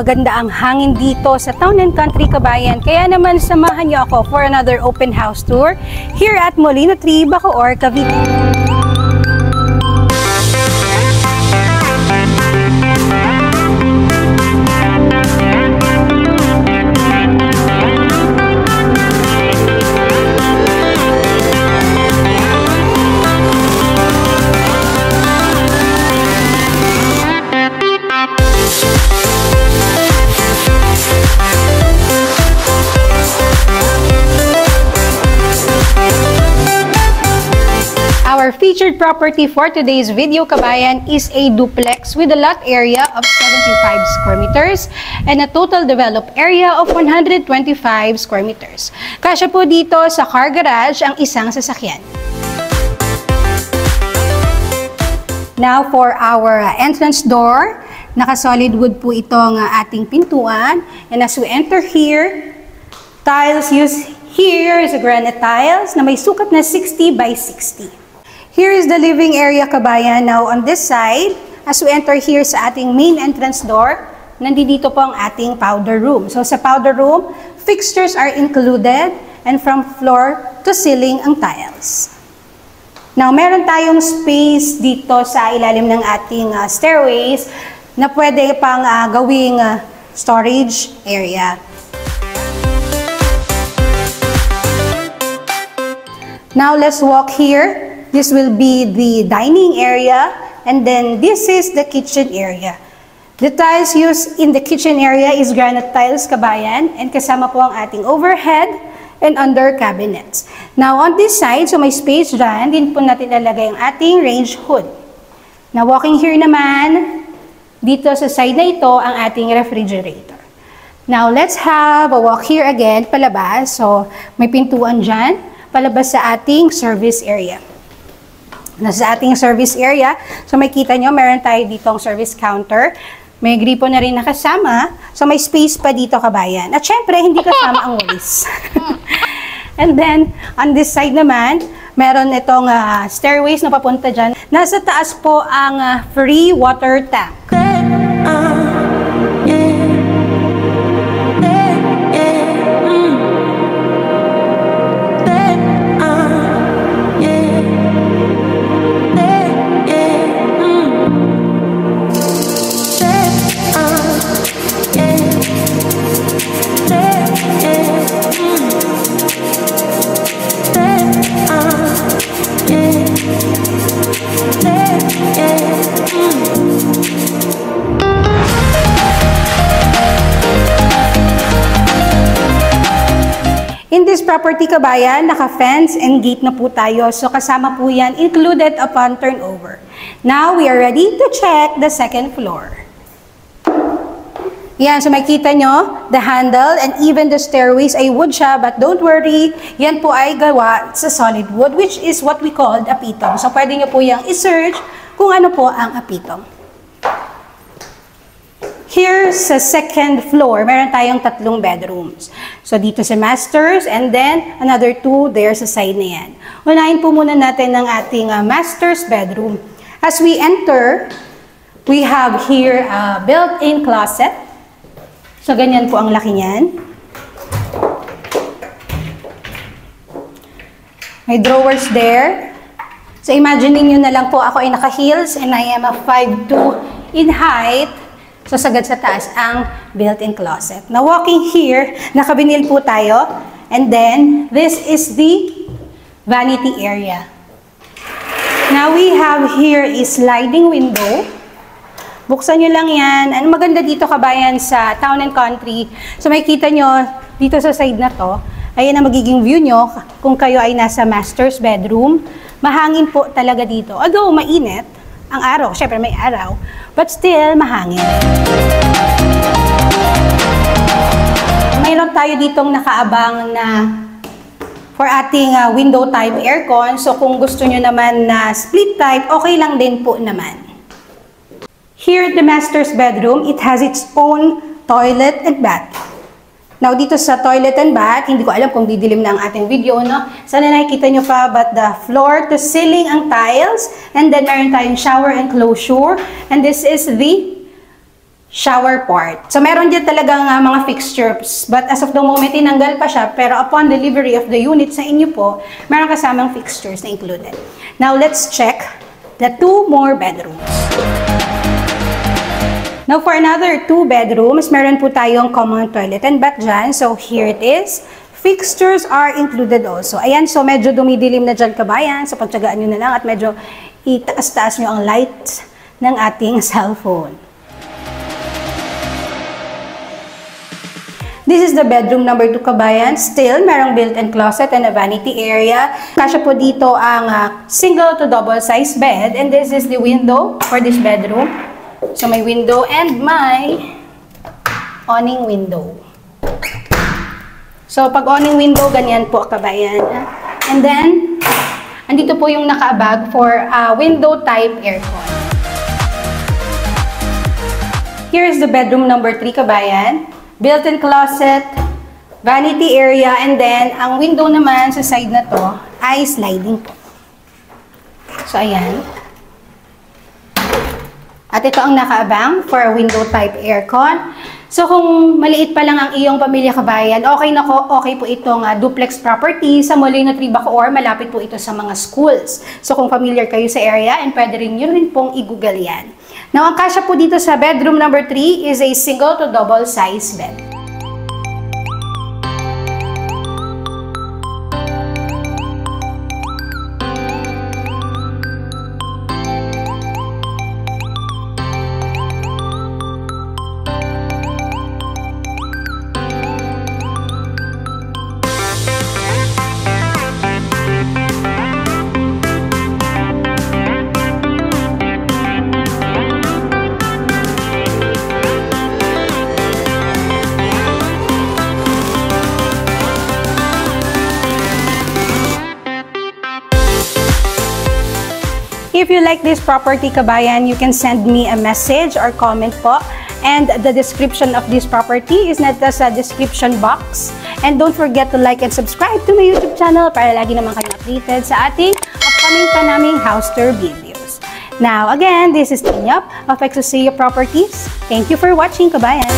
maganda ang hangin dito sa Town and Country, kabayan. Kaya naman samahan niyo ako for another open house tour here at Molino Tree, Bacoor, Cavite. Our featured property for today's video, kabayan, is a duplex with a lot area of 75 square meters and a total developed area of 125 square meters. Kasya po dito sa car garage ang isang sasakyan. Now for our entrance door, naka-solid wood po itong ating pintuan. And as we enter here, tiles used here is a granite tiles na may sukat na 60 by 60. Here is the living area, kabayan. Now, on this side, as we enter here sa ating main entrance door, nandito po ang ating powder room. So, sa powder room, fixtures are included and from floor to ceiling ang tiles. Now, meron tayong space dito sa ilalim ng ating stairways na pwede pang gawing storage area. Now, let's walk here. This will be the dining area, and then this is the kitchen area. The tiles used in the kitchen area is granite tiles, kabayan, and kasama po ang ating overhead and under cabinets. Now, on this side, so may space dyan, din po natin lalagay ang ating range hood. Now, walking here naman, dito sa side na ito, ang ating refrigerator. Now, let's have a walk here again, palabas. So, may pintuan dyan, palabas sa ating service area. Nasa ating service area, so makita nyo, meron tayo ditong service counter. May gripo na rin nakasama. So may space pa dito, kabayan. At syempre, hindi kasama ang walis. And then, on this side naman, meron itong stairways na papunta dyan. Nasa taas po ang free water tank. In this property, kabayan, naka-fence and gate na po tayo. So, kasama po yan, included upon turnover. Now, we are ready to check the second floor. Yan, so makita nyo, the handle and even the stairways ay wood siya, but don't worry, yan po ay gawa sa solid wood, which is what we called apitong. So, pwede nyo po yung i-search kung ano po ang apitong. Here sa second floor, meron tayong 3 bedrooms. So, dito sa masters, and then another 2 there sa side na yan. Unahin po muna natin ng ating master's bedroom. As we enter, we have here a built-in closet. So, ganyan po ang laki niyan. May drawers there. So, imagine niyo na lang po, ako ay naka-heels and I am a 5'2" in height. So, sagad sa taas ang built-in closet. Now, walking here, nakabinil po tayo. And then, this is the vanity area. Now, we have here a sliding window. Buksan nyo lang yan. Ang maganda dito, kabayan, sa Town and Country. So, makikita nyo, dito sa side na to, ayan ang magiging view nyo kung kayo ay nasa master's bedroom. Mahangin po talaga dito. Although, mainit ang araw. Syempre, may araw. But still, mahangin. Mayroon tayo ditong nakaabang na for ating window type aircon. So, kung gusto nyo naman na split type, okay lang din po naman. Here at the master's bedroom, it has its own toilet and bath. Now, dito sa toilet and bath, hindi ko alam kung didilim na ang ating video, no? Sana nakikita nyo pa, but the floor to ceiling ang tiles. And then, meron tayong shower enclosure. And this is the shower part. So, meron dyan talagang mga fixtures. But as of the moment, tinanggal pa siya. Pero upon delivery of the unit sa inyo po, meron kasamang fixtures na included. Now, let's check the 2 more bedrooms. Now, for another 2 bedrooms, meron po tayong common toilet and bath dyan. So, here it is. Fixtures are included also. Ayan, so medyo dumidilim na dyan kabayan. So, pagtsagaan nyo na lang at medyo itaas-taas nyo ang light ng ating cellphone. This is the bedroom number 2 kabayan. Still, merong built-in closet and a vanity area. Kasya po dito ang single to double size bed. And this is the window for this bedroom. So, may window and may awning window. So, pag awning window, ganyan po kabayan. And then, andito po yung nakaabag for window type aircon. Here is the bedroom number 3 kabayan. Built-in closet, vanity area, and then, ang window naman sa side na to ay sliding po. So, ayan. At ito ang nakaabang for a window type aircon. So, kung maliit pa lang ang iyong pamilya kabayan, okay po itong duplex property sa Molino Tribacoor. Malapit po ito sa mga schools. So, kung familiar kayo sa area, and pwede rin yun rin pong i-google yan. Now, ang kasya po dito sa bedroom number 3 is a single to double size bed. If you like this property kabayan, you can send me a message or comment po. And the description of this property is nasa sa description box. And don't forget to like and subscribe to my YouTube channel para lagi naman kayo updated sa ating upcoming pa naming house tour videos. Now, again, this is Tinyop of Exosia Properties. Thank you for watching, kabayan!